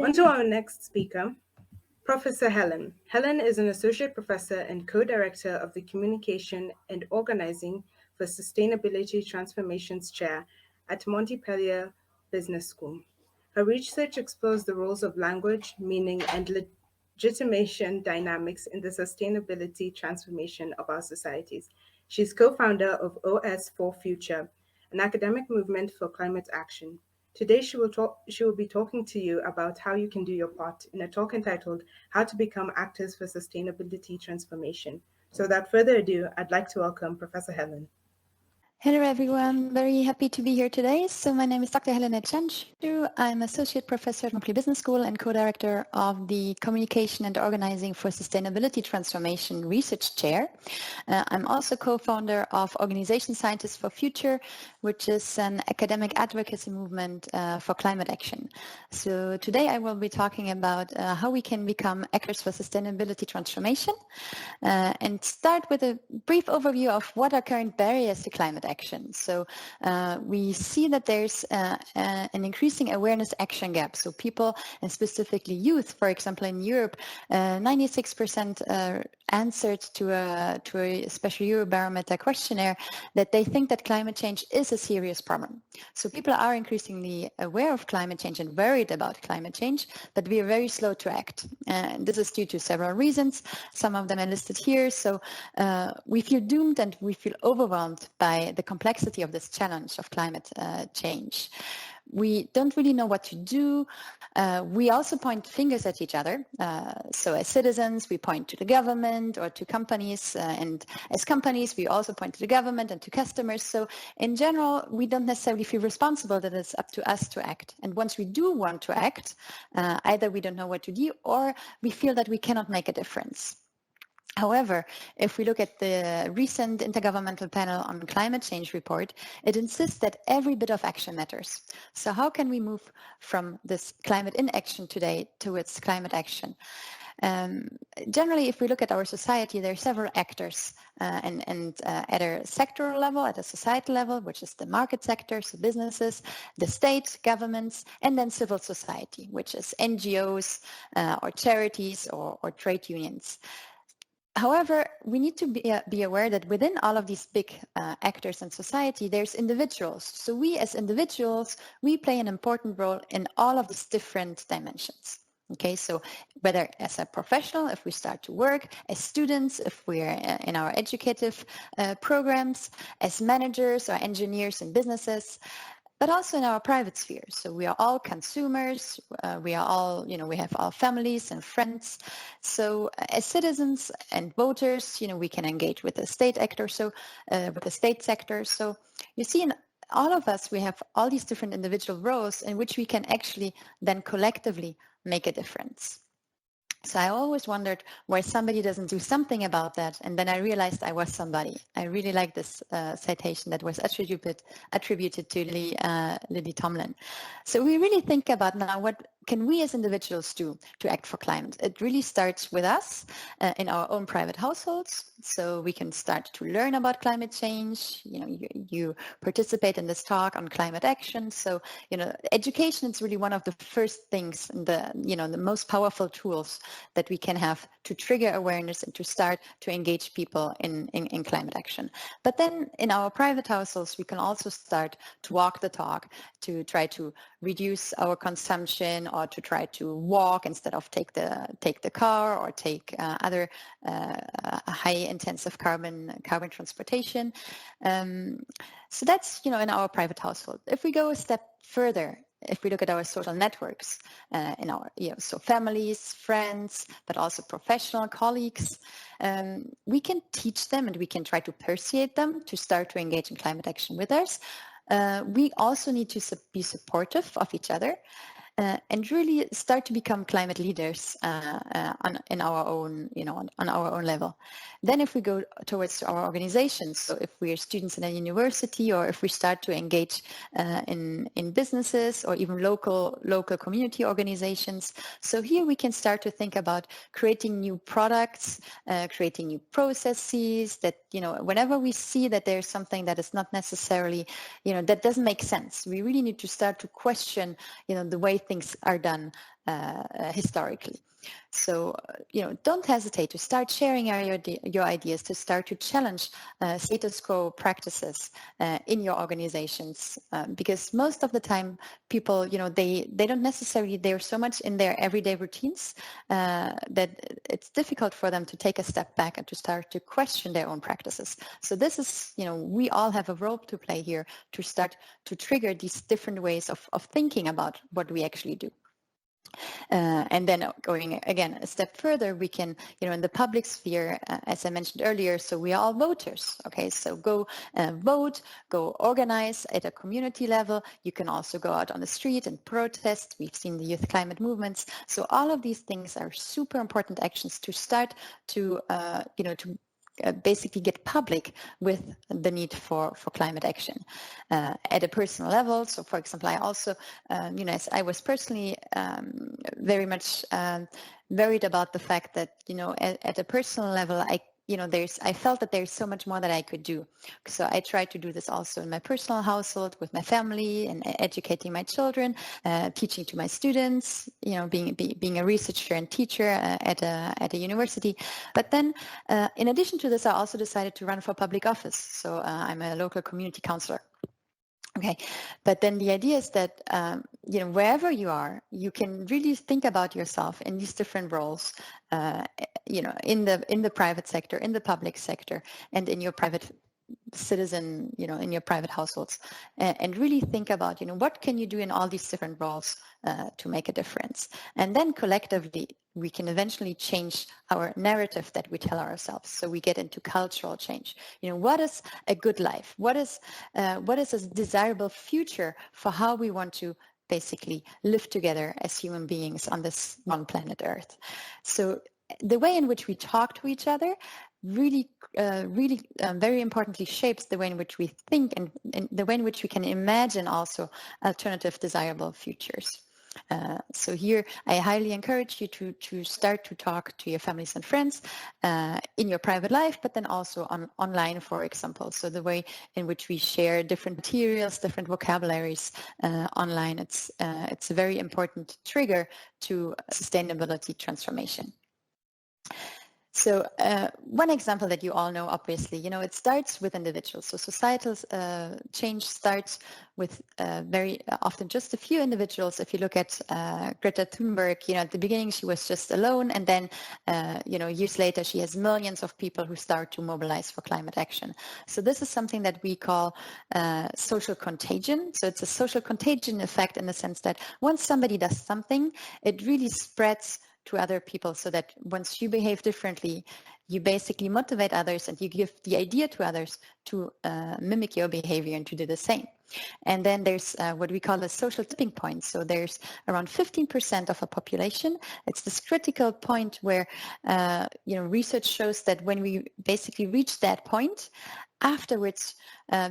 On to our next speaker, Professor Helen. Helen is an associate professor and co-director of the Communication and Organizing for Sustainability Transformations Chair at Montpellier Business School. Her research explores the roles of language, meaning, and legitimation dynamics in the sustainability transformation of our societies. She's co-founder of OS for Future, an academic movement for climate action. Today, she will be talking to you about how you can do your part in a talk entitled How to Become Actors for Sustainability Transformation. So without further ado, I'd like to welcome Professor Helen. Hello everyone, very happy to be here today. So my name is Dr. Helen Etchanchu. I'm Associate Professor at Montpellier Business School and Co-Director of the Communication and Organizing for Sustainability Transformation Research Chair. I'm also co-founder of Organization Scientists for Future, which is an academic advocacy movement for climate action. So today I will be talking about how we can become actors for sustainability transformation and start with a brief overview of what are current barriers to climate action. So we see that there's an increasing awareness action gap. So people, and specifically youth, for example, in Europe, 96% answered to a special Eurobarometer questionnaire that they think that climate change is a serious problem. So people are increasingly aware of climate change and worried about climate change, but we are very slow to act. This is due to several reasons. Some of them are listed here. So we feel doomed and we feel overwhelmed by the complexity of this challenge of climate change. We don't really know what to do. We also point fingers at each other. So as citizens, we point to the government or to companies. And as companies, we also point to the government and to customers. So in general, we don't necessarily feel responsible that it's up to us to act. And once we do want to act, either we don't know what to do or we feel that we cannot make a difference. However, if we look at the recent Intergovernmental Panel on Climate Change report, it insists that every bit of action matters. So how can we move from this climate inaction today towards climate action? Generally, if we look at our society, there are several actors and at a sectoral level, at a societal level, which is the market sector, so businesses, the state, governments, and then civil society, which is NGOs or charities or trade unions. However, we need to be aware that within all of these big actors in society, there's individuals. So we as individuals, we play an important role in all of these different dimensions. Okay, so whether as a professional, if we start to work, as students, if we're in our educative programs, as managers or engineers in businesses, but also in our private sphere. So we are all consumers, we are all, we have our families and friends. So as citizens and voters, we can engage with the state actor, so with the state sector. So you see, in all of us, we have all these different individual roles in which we can actually then collectively make a difference. So I always wondered why somebody doesn't do something about that. And then I realized I was somebody. I really like this citation that was attributed to Lily Tomlin. So we really think about now, what can we as individuals do to act for climate? It really starts with us in our own private households. So we can start to learn about climate change. You participate in this talk on climate action. So, education is really one of the first things, the most powerful tools that we can have to trigger awareness and to start to engage people in climate action. But then in our private households, we can also start to walk the talk, to try to reduce our consumption or to try to walk instead of take the car or take other high intensive carbon transportation. So that's, in our private household. If we go a step further, if we look at our social networks in our so families, friends, but also professional colleagues, we can teach them and we can try to persuade them to start to engage in climate action with us. We also need to be supportive of each other and really start to become climate leaders in our own, on our own level. Then if we go towards our organizations, so if we are students in a university or if we start to engage in businesses or even local community organizations, so here we can start to think about creating new products, creating new processes that, whenever we see that there's something that is not necessarily, that doesn't make sense, we really need to start to question, the way things are done historically. So, don't hesitate to start sharing your ideas, to start to challenge status quo practices in your organizations, because most of the time people, they don't necessarily, they're so much in their everyday routines that it's difficult for them to take a step back and to start to question their own practices. So this is, we all have a role to play here to start to trigger these different ways of thinking about what we actually do. And then going again a step further, we can, in the public sphere, as I mentioned earlier, so we are all voters. Okay, so go vote, go organize at a community level. You can also go out on the street and protest. We've seen the youth climate movements. So all of these things are super important actions to start to, basically get public with the need for climate action at a personal level. So, for example, I also, as I was personally very much worried about the fact that, at a personal level, I felt that there's so much more that I could do. So I tried to do this also in my personal household with my family and educating my children, teaching to my students, being a researcher and teacher at a university. But then in addition to this, I also decided to run for public office. So I'm a local community councillor. Okay, but then the idea is that, wherever you are, you can really think about yourself in these different roles, in the private sector, in the public sector, and in your private citizen, in your private households, and really think about, what can you do in all these different roles to make a difference? And then collectively, we can eventually change our narrative that we tell ourselves. So we get into cultural change. What is a good life? What is a desirable future for how we want to basically live together as human beings on this one planet Earth? So the way in which we talk to each other really very importantly shapes the way in which we think and the way in which we can imagine also alternative desirable futures. So here I highly encourage you to start to talk to your families and friends in your private life, but then also online, for example. So the way in which we share different materials, different vocabularies online, it's a very important trigger to sustainability transformation. So one example that you all know, obviously, it starts with individuals. So societal change starts with very often just a few individuals. If you look at Greta Thunberg, at the beginning she was just alone, and then, years later she has millions of people who start to mobilize for climate action. So this is something that we call social contagion. So it's a social contagion effect in the sense that once somebody does something, it really spreads to other people, so that once you behave differently, you basically motivate others and you give the idea to others to mimic your behavior and to do the same. And then there's what we call a social tipping point. So there's around 15% of a population. It's this critical point where, research shows that when we basically reach that point, afterwards,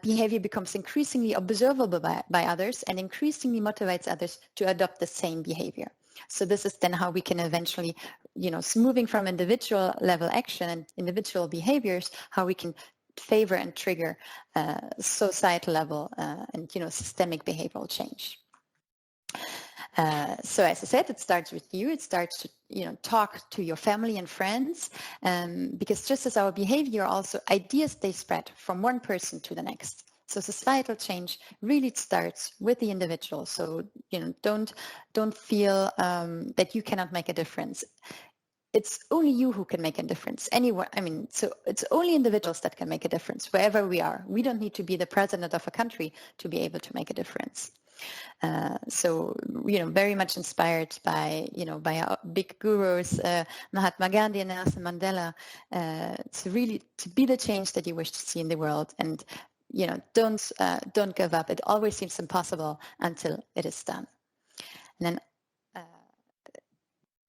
behavior becomes increasingly observable by others and increasingly motivates others to adopt the same behavior. So this is then how we can eventually, moving from individual level action and individual behaviors, how we can favor and trigger societal level and, systemic behavioral change. So as I said, it starts with you. It starts to, talk to your family and friends, because just as our behavior, also ideas, they spread from one person to the next. So societal change really starts with the individual. So, don't feel that you cannot make a difference. It's only you who can make a difference. So it's only individuals that can make a difference wherever we are. We don't need to be the president of a country to be able to make a difference. So, very much inspired by our big gurus, Mahatma Gandhi and Nelson Mandela, to be the change that you wish to see in the world. And don't give up. It always seems impossible until it is done. And then,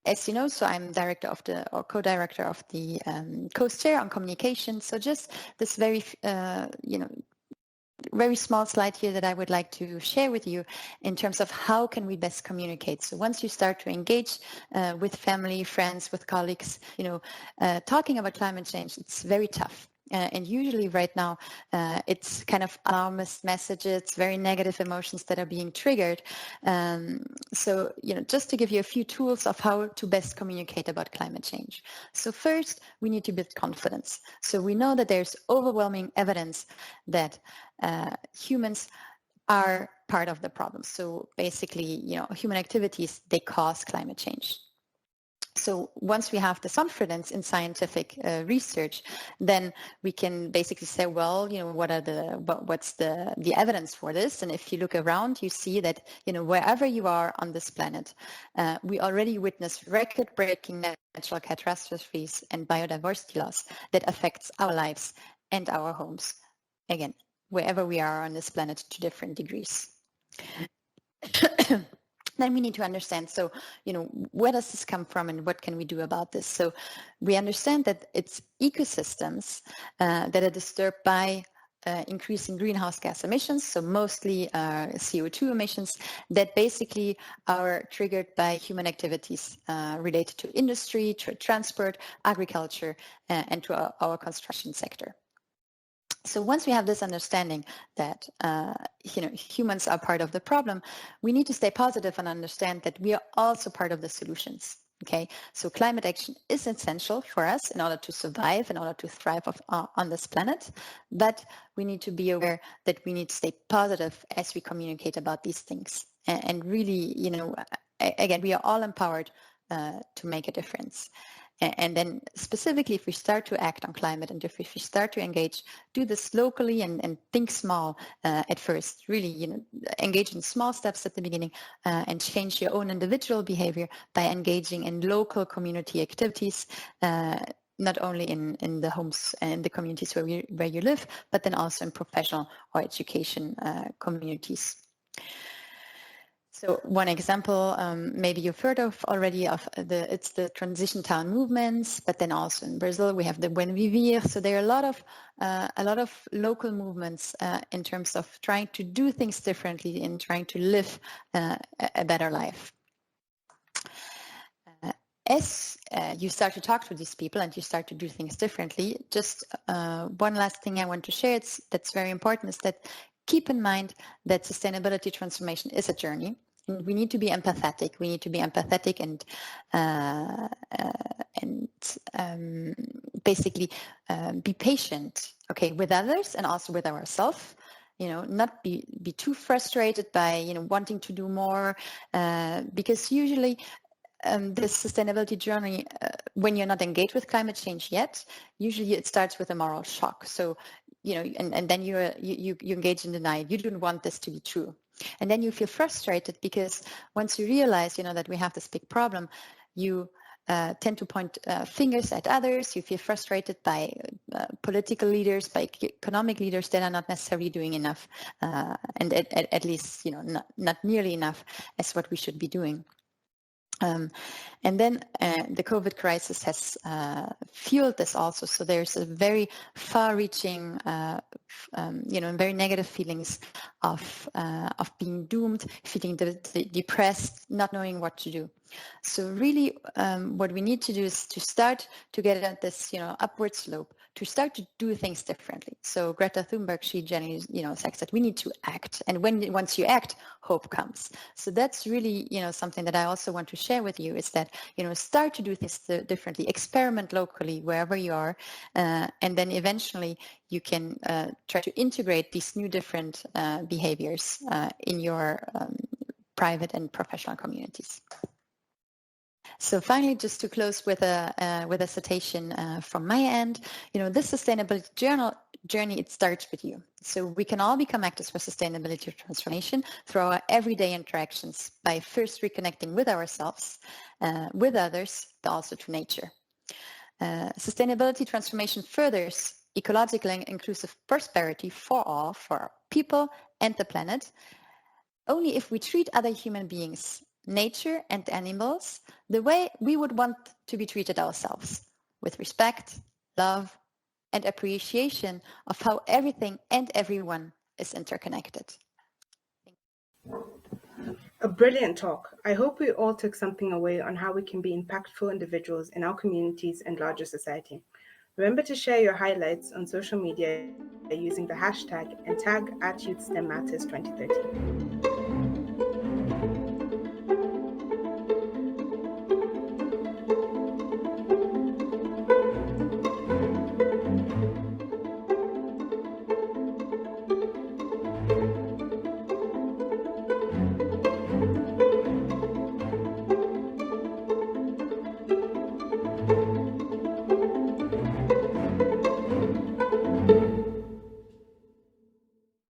as you know, so I'm co-director of the co-chair on communication. So just this very, very small slide here that I would like to share with you in terms of how can we best communicate. So once you start to engage with family, friends, with colleagues, talking about climate change, it's very tough. And usually right now, it's kind of alarmist messages, very negative emotions that are being triggered. So, just to give you a few tools of how to best communicate about climate change. So first, we need to build confidence. So we know that there's overwhelming evidence that humans are part of the problem. So basically, human activities, they cause climate change. So once we have this confidence in scientific research, then we can basically say, well, what's the evidence for this? And if you look around, you see that, wherever you are on this planet, we already witness record-breaking natural catastrophes and biodiversity loss that affects our lives and our homes. Again, wherever we are on this planet to different degrees. Then we need to understand, so, where does this come from and what can we do about this? So we understand that it's ecosystems that are disturbed by increasing greenhouse gas emissions, so mostly CO2 emissions that basically are triggered by human activities related to industry, to transport, agriculture, and to our construction sector. So once we have this understanding that humans are part of the problem, we need to stay positive and understand that we are also part of the solutions. Okay, so climate action is essential for us in order to survive, in order to thrive on this planet. But we need to be aware that we need to stay positive as we communicate about these things. And really, again, we are all empowered to make a difference. And then specifically, if we start to act on climate and if we start to engage, do this locally and think small at first, really, engage in small steps at the beginning and change your own individual behavior by engaging in local community activities, not only in the homes and the communities where you live, but then also in professional or education communities. So one example, maybe you've heard of already, it's the transition town movements, but then also in Brazil we have the Buen Vivir. So there are a lot of local movements in terms of trying to do things differently and trying to live a better life. As you start to talk to these people and you start to do things differently, just one last thing I want to share that's very important is that keep in mind that sustainability transformation is a journey. And we need to be empathetic. We need to be empathetic and basically be patient, okay, with others and also with ourselves. Not be too frustrated by wanting to do more, because usually this sustainability journey, when you're not engaged with climate change yet, usually it starts with a moral shock. So and then you engage in denial. You don't want this to be true. And then you feel frustrated because once you realize, that we have this big problem, you tend to point fingers at others. You feel frustrated by political leaders, by economic leaders that are not necessarily doing enough, and at least, not nearly enough as what we should be doing. And then the COVID crisis has fueled this also. So there's a very far-reaching, very negative feelings of being doomed, feeling depressed, not knowing what to do. So really, what we need to do is to start to get at this, upward slope, to start to do things differently. So Greta Thunberg, she generally, says that we need to act, and once you act, hope comes. So that's really, something that I also want to share with you is that, start to do things differently, experiment locally wherever you are, and then eventually you can try to integrate these new different behaviors in your private and professional communities. So finally, just to close with a citation from my end, this sustainability journey, it starts with you. So we can all become actors for sustainability transformation through our everyday interactions by first reconnecting with ourselves, with others, but also to nature. Sustainability transformation furthers ecological and inclusive prosperity for all, for our people and the planet, only if we treat other human beings, nature and animals, the way we would want to be treated ourselves, with respect, love, and appreciation of how everything and everyone is interconnected. A brilliant talk. I hope we all took something away on how we can be impactful individuals in our communities and larger society. Remember to share your highlights on social media using the hashtag and tag @YouthSTEMMatters2013.